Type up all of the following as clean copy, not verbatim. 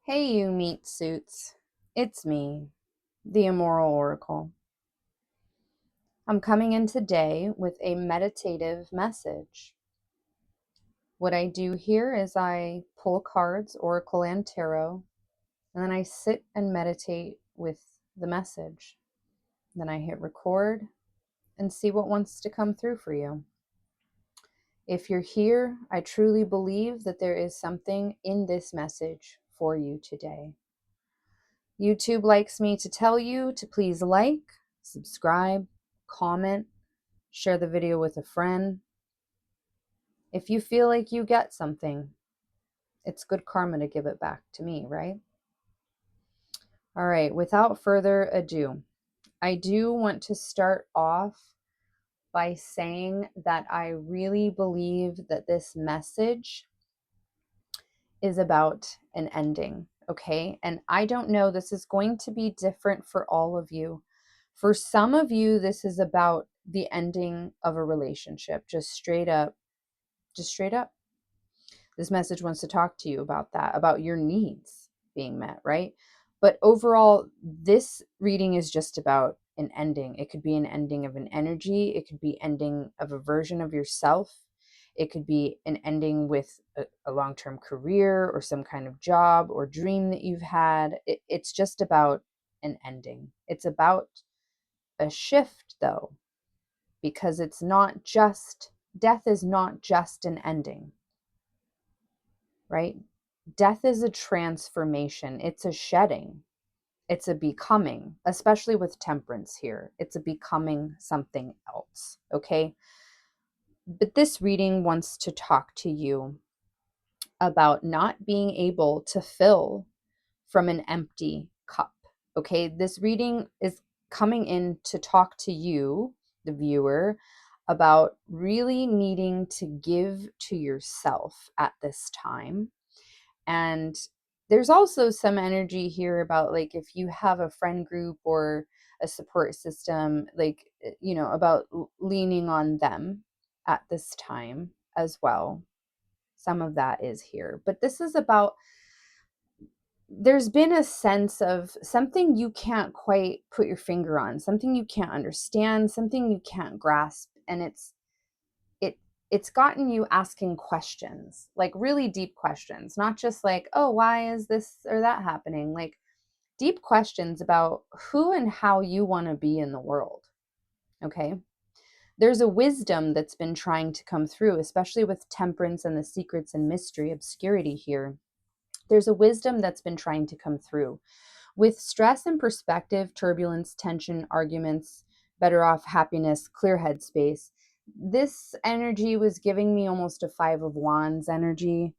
Hey, you meat suits. It's me, the Immoral Oracle. I'm coming in today with a meditative message. What I do here is I pull cards, Oracle and Tarot, and then I sit and meditate with the message. Then I hit record and see what wants to come through for you. If you're here, I truly believe that there is something in this message for you today. YouTube likes me to tell you to please like, subscribe, comment, share the video with a friend. If you feel like you get something, it's good karma to give it back to me, right? All right, without further ado, I do want to start off by saying that I really believe that this message is about an ending, okay? And I don't know, this is going to be different for all of you. For some of you, this is about the ending of a relationship, just straight up. This message wants to talk to you about that, about your needs being met, right? But overall, this reading is just about an ending. It could be an ending of an energy. It could be ending of a version of yourself. It could be an ending with a long-term career or some kind of job or dream that you've had. It's just about an ending. It's about a shift, though, because it's not just, death is not just an ending, right? Death is a transformation. It's a shedding. It's a becoming, especially with temperance here. It's a becoming something else, okay? But this reading wants to talk to you about not being able to fill from an empty cup, okay? This reading is coming in to talk to you, the viewer, about really needing to give to yourself at this time. And there's also some energy here about, like, if you have a friend group or a support system, like, about leaning on them at this time as well. Some of that is here. But this is about, there's been a sense of something you can't quite put your finger on, something you can't understand, something you can't grasp. And it it's gotten you asking questions, like really deep questions, not just like, oh, why is this or that happening? Like deep questions about who and how you want to be in the world. Okay. There's a wisdom that's been trying to come through, especially with temperance and the secrets and mystery, obscurity here. There's a wisdom that's been trying to come through. With stress and perspective, turbulence, tension, arguments, better off, happiness, clear headspace, this energy was giving me almost a Five of Wands energy.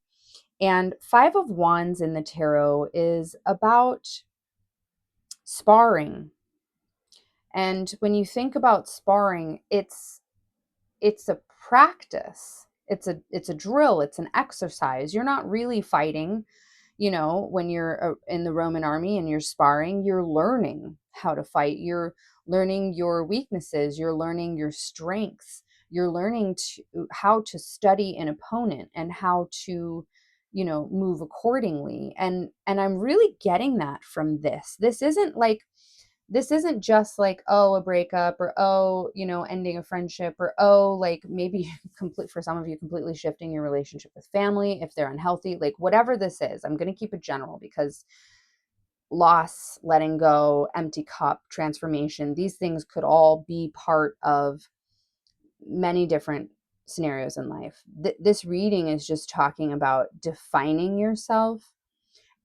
And Five of Wands in the tarot is about sparring. And when you think about sparring, it's a practice. It's a drill, it's an exercise. You're not really fighting. When you're in the Roman army and you're sparring, you're learning how to fight. You're learning your weaknesses. You're learning your strengths. You're learning how to study an opponent and how to, move accordingly. And I'm really getting that from this. This isn't just like, oh, a breakup, or oh, ending a friendship, or oh, like maybe complete, for some of you, completely shifting your relationship with family if they're unhealthy. Like whatever this is, I'm going to keep it general, because loss, letting go, empty cup, transformation, these things could all be part of many different scenarios in life. This reading is just talking about defining yourself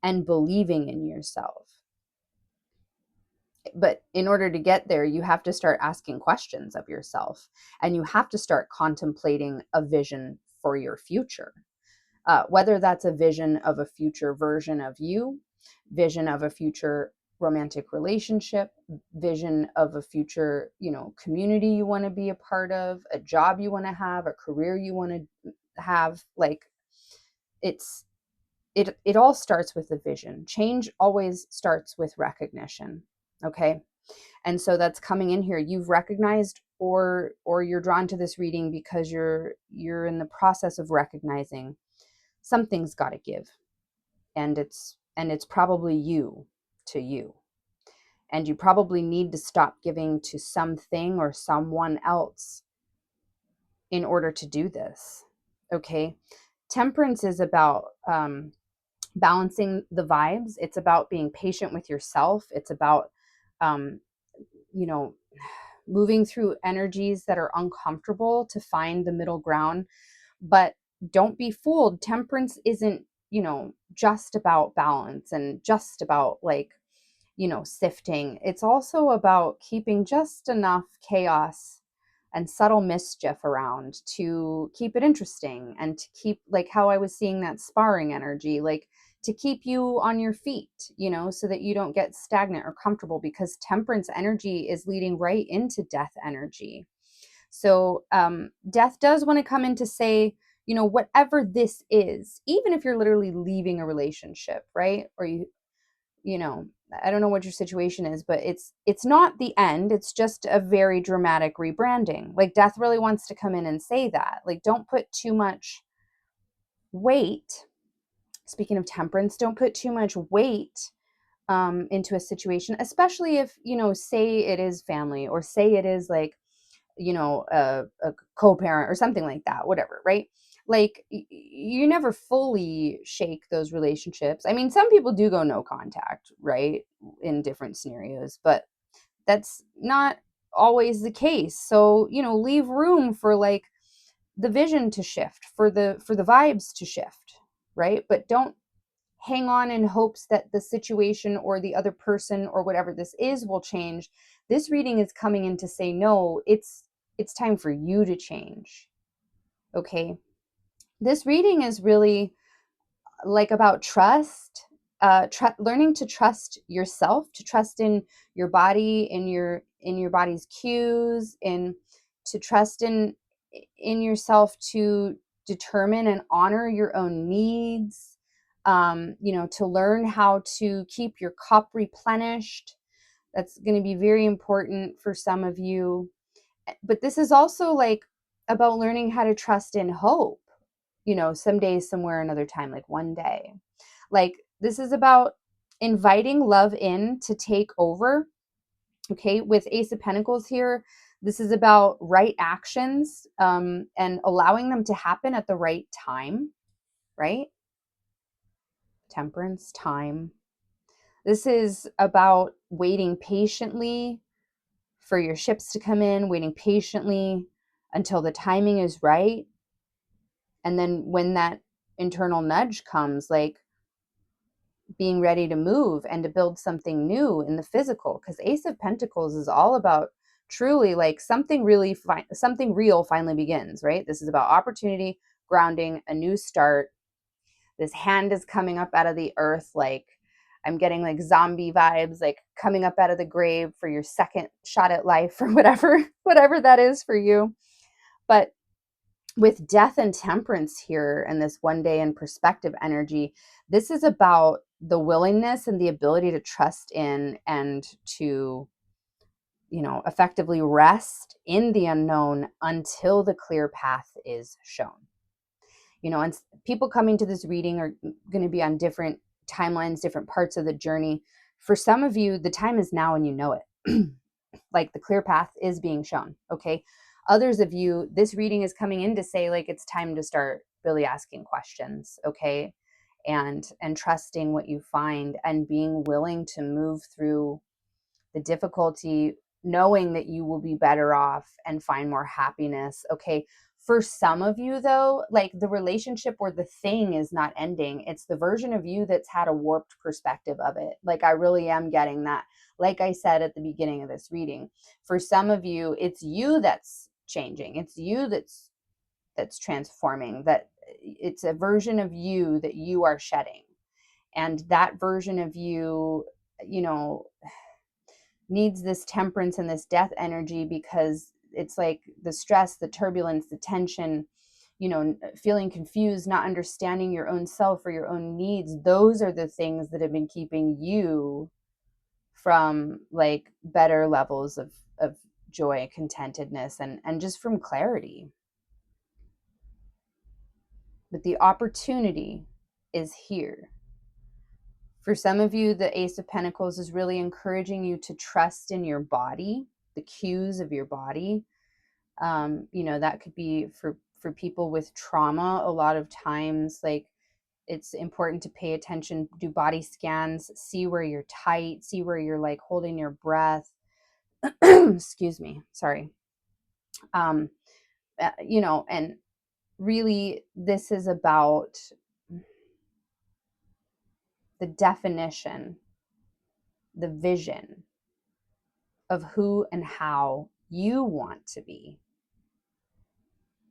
and believing in yourself. But in order to get there, you have to start asking questions of yourself, and you have to start contemplating a vision for your future. Whether that's a vision of a future version of you, vision of a future romantic relationship, vision of a future, community you want to be a part of, a job you want to have, a career you want to have. Like, it all starts with a vision. Change always starts with recognition. Okay. And so that's coming in here. You've recognized, or you're drawn to this reading because you're in the process of recognizing something's got to give. And and it's probably you to you. And you probably need to stop giving to something or someone else in order to do this. Okay. Temperance is about balancing the vibes. It's about being patient with yourself. It's about, um, you know, moving through energies that are uncomfortable to find the middle ground. But don't be fooled. Temperance isn't, just about balance and just about like, sifting. It's also about keeping just enough chaos and subtle mischief around to keep it interesting and to keep, like how I was seeing that sparring energy, like to keep you on your feet, so that you don't get stagnant or comfortable, because temperance energy is leading right into death energy. So death does want to come in to say, whatever this is, even if you're literally leaving a relationship, right? Or you know, I don't know what your situation is, but it's not the end. It's just a very dramatic rebranding. Like death really wants to come in and say that. Like don't put too much weight. Speaking of temperance, don't put too much weight into a situation, especially if, say it is family, or say it is like, a co-parent or something like that, whatever, right? Like you never fully shake those relationships. I mean, some people do go no contact, right, in different scenarios, but that's not always the case. So, leave room for like the vision to shift, for the vibes to shift, right? But don't hang on in hopes that the situation or the other person or whatever this is will change. This reading is coming in to say, no, it's time for you to change. Okay. This reading is really like about trust, learning to trust yourself, to trust in your body, in your body's cues, in to trust in yourself, to determine and honor your own needs, to learn how to keep your cup replenished. That's going to be very important for some of you. But this is also like about learning how to trust in hope, someday, somewhere, another time, like one day. Like this is about inviting love in to take over. Okay. With Ace of Pentacles here, this is about right actions, and allowing them to happen at the right time, right? Temperance, time. This is about waiting patiently for your ships to come in, waiting patiently until the timing is right. And then when that internal nudge comes, like being ready to move and to build something new in the physical, because Ace of Pentacles is all about truly like something real finally begins, right? This is about opportunity, grounding, a new start. This hand is coming up out of the earth, like I'm getting like zombie vibes, like coming up out of the grave for your second shot at life, or whatever that is for you. But with death and temperance here and this one day in perspective energy, this is about the willingness and the ability to trust in and to, effectively rest in the unknown until the clear path is shown. And people coming to this reading are going to be on different timelines, different parts of the journey. For some of you, the time is now and you know it. Like the clear path is being shown. Okay. Others of you, this reading is coming in to say like it's time to start really asking questions. Okay. And trusting what you find and being willing to move through the difficulty, knowing that you will be better off and find more happiness. Okay. For some of you, though, like the relationship or the thing is not ending. It's the version of you that's had a warped perspective of it. Like I really am getting that. Like I said at the beginning of this reading, for some of you, it's you that's changing. It's you that's transforming, that it's a version of you that you are shedding. And that version of you, you know, needs this temperance and this death energy, because it's like the stress, the turbulence, the tension, feeling confused, not understanding your own self or your own needs. Those are the things that have been keeping you from like better levels of joy, contentedness, and just from clarity. But the opportunity is here For some of you, the Ace of Pentacles is really encouraging you to trust in your body, the cues of your body. You know, that could be for people with trauma. A lot of times, like, it's important to pay attention, do body scans, see where you're tight, see where you're like holding your breath. Excuse me, sorry. You know, and really this is about the definition, the vision of who and how you want to be,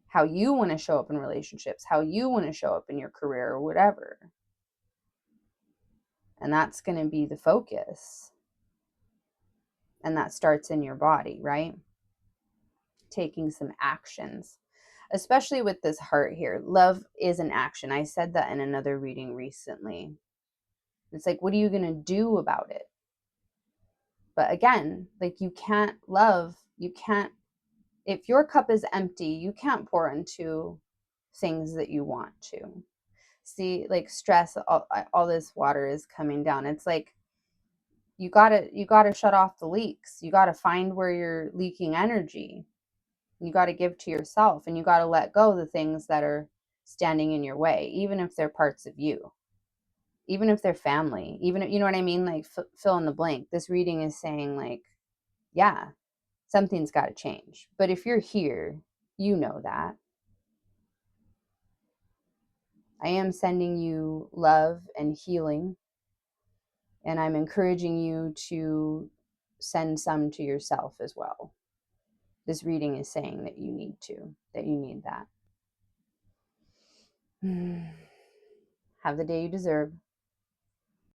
how you want to show up in relationships, how you want to show up in your career or whatever. And that's going to be the focus. And that starts in your body, right? Taking some actions, especially with this heart here. Love is an action. I said that in another reading recently. It's like, what are you going to do about it? But again, like, you can't love, you can't, if your cup is empty, you can't pour into things that you want to. See, like stress, all this water is coming down. It's like, you gotta shut off the leaks. You gotta find where you're leaking energy. You gotta give to yourself, and you gotta let go of the things that are standing in your way, even if they're parts of you, even if they're family, even if, you know what I mean? Like, fill in the blank. This reading is saying, like, yeah, something's got to change. But if you're here, you know that. I am sending you love and healing, and I'm encouraging you to send some to yourself as well. This reading is saying that you need that. Have the day you deserve.